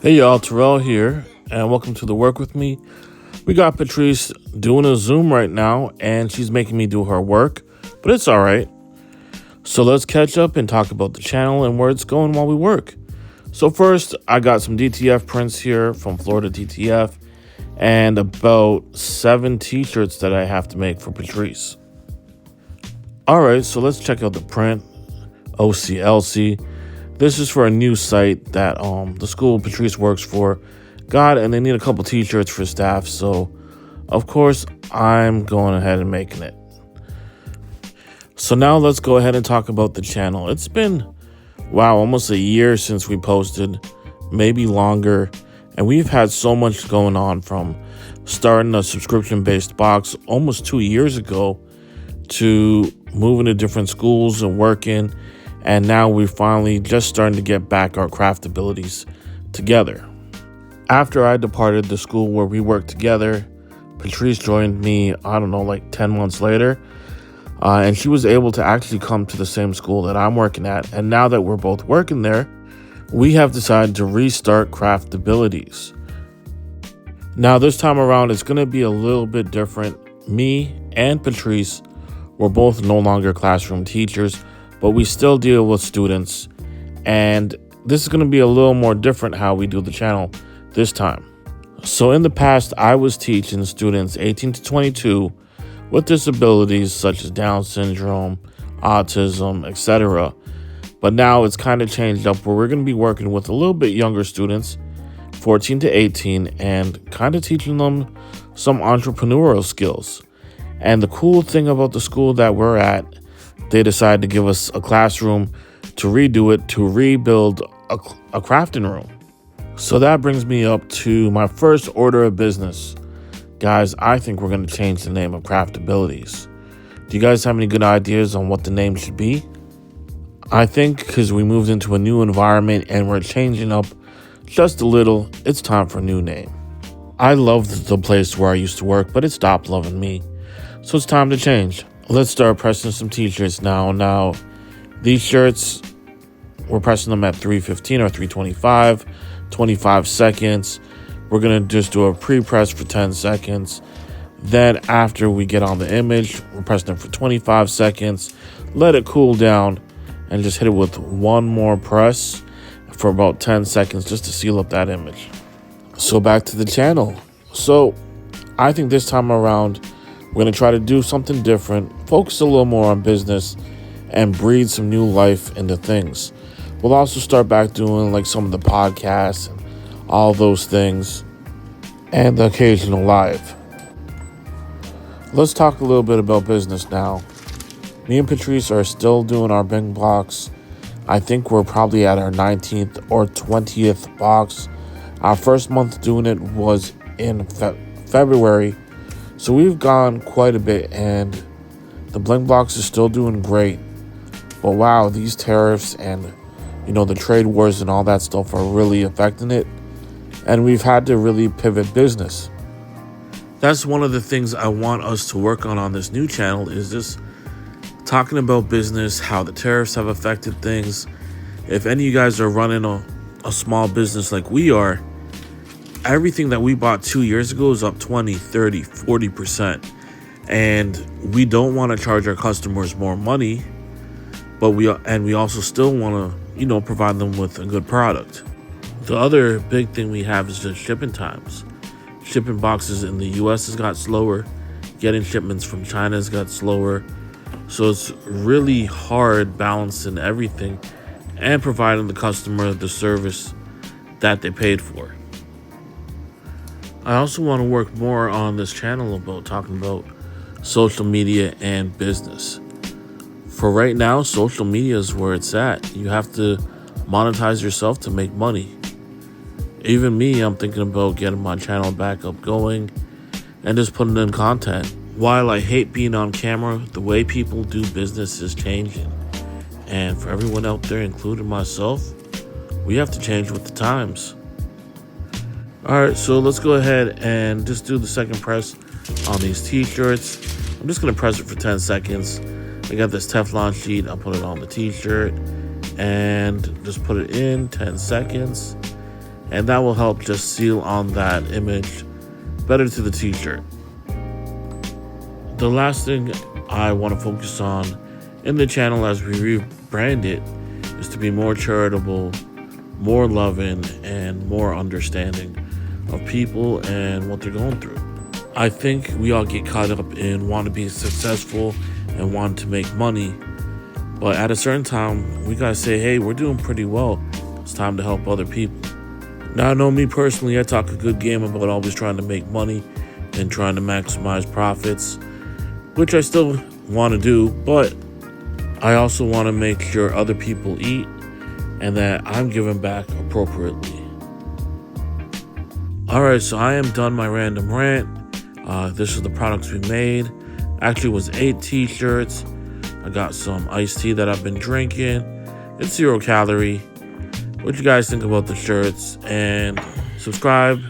Hey y'all, Terrell here, and welcome to the Work With Me. We got Patrice doing a Zoom right now, and she's making me do her work, but it's alright. So let's catch up and talk about the channel and where it's going while we work. So first, I got some DTF prints here from Florida DTF, and about 7 t-shirts that I have to make for Patrice. Alright, so let's check out the print, OCLC. This is for a new site that the school Patrice works for got, and they need a couple t-shirts for staff, so of course I'm going ahead and making it. So now let's go ahead and talk about the channel. It's been, almost a year since we posted, maybe longer, and we've had so much going on, from starting a subscription-based box almost 2 years ago to moving to different schools and working. And now we're finally just starting to get back our craft abilities together. After I departed the school where we worked together, Patrice joined me, 10 months later. And she was able to actually come to the same school that I'm working at. And now that we're both working there, we have decided to restart Craft Abilities. Now this time around, it's going to be a little bit different. Me and Patrice were both no longer classroom teachers, but we still deal with students, and this is going to be a little more different how we do the channel this time. So in the past, I was teaching students 18 to 22 with disabilities such as Down syndrome, autism, etc. But now it's kind of changed up where we're going to be working with a little bit younger students, 14 to 18, and kind of teaching them some entrepreneurial skills. And the cool thing about the school that we're at, they decided to give us a classroom to redo it, to rebuild a crafting room. So that brings me up to my first order of business. Guys, I think we're going to change the name of Craft Abilities. Do you guys have any good ideas on what the name should be? I think because we moved into a new environment and we're changing up just a little, it's time for a new name. I loved the place where I used to work, but it stopped loving me. So it's time to change. Let's start pressing some t-shirts now. Now, these shirts, we're pressing them at 315 or 325, 25 seconds. We're going to just do a pre-press for 10 seconds. Then after we get on the image, we're pressing them for 25 seconds. Let it cool down and just hit it with one more press for about 10 seconds just to seal up that image. So back to the channel. So I think this time around, we're going to try to do something different, focus a little more on business, and breathe some new life into things. We'll also start back doing some of the podcasts and all those things, and the occasional live. Let's talk a little bit about business now. Me and Patrice are still doing our Bing blocks. I think we're probably at our 19th or 20th box. Our first month doing it was in February. So we've gone quite a bit, and the Bling blocks is still doing great. But wow, these tariffs and, the trade wars and all that stuff are really affecting it. And we've had to really pivot business. That's one of the things I want us to work on this new channel, is just talking about business, how the tariffs have affected things. If any of you guys are running a small business like we are, everything that we bought 2 years ago is up 20, 30, 40%. And we don't want to charge our customers more money, but we also still want to, provide them with a good product. The other big thing we have is just shipping times. Shipping boxes in the US has got slower. Getting shipments from China has got slower. So it's really hard balancing everything and providing the customer the service that they paid for. I also want to work more on this channel about talking about social media and business. For right now, social media is where it's at. You have to monetize yourself to make money. Even me, I'm thinking about getting my channel back up going and just putting in content. While I hate being on camera, the way people do business is changing. And for everyone out there, including myself, we have to change with the times. Alright, so let's go ahead and just do the second press on these t-shirts. I'm just going to press it for 10 seconds. I got this Teflon sheet. I'll put it on the t-shirt and just put it in 10 seconds. and that will help just seal on that image better to the t-shirt. The last thing I want to focus on in the channel as we rebrand it is to be more charitable, more loving, and more understanding of people and what they're going through. I think we all get caught up in wanting to be successful and wanting to make money, but at a certain time, we gotta say, hey, we're doing pretty well. It's time to help other people. Now, I know me personally, I talk a good game about always trying to make money and trying to maximize profits, which I still want to do, but I also want to make sure other people eat and that I'm giving back appropriately. Alright, so I am done my random rant. This is the products we made. Actually, it was 8 t-shirts. I got some iced tea that I've been drinking. It's 0 calorie. What you guys think about the shirts? And subscribe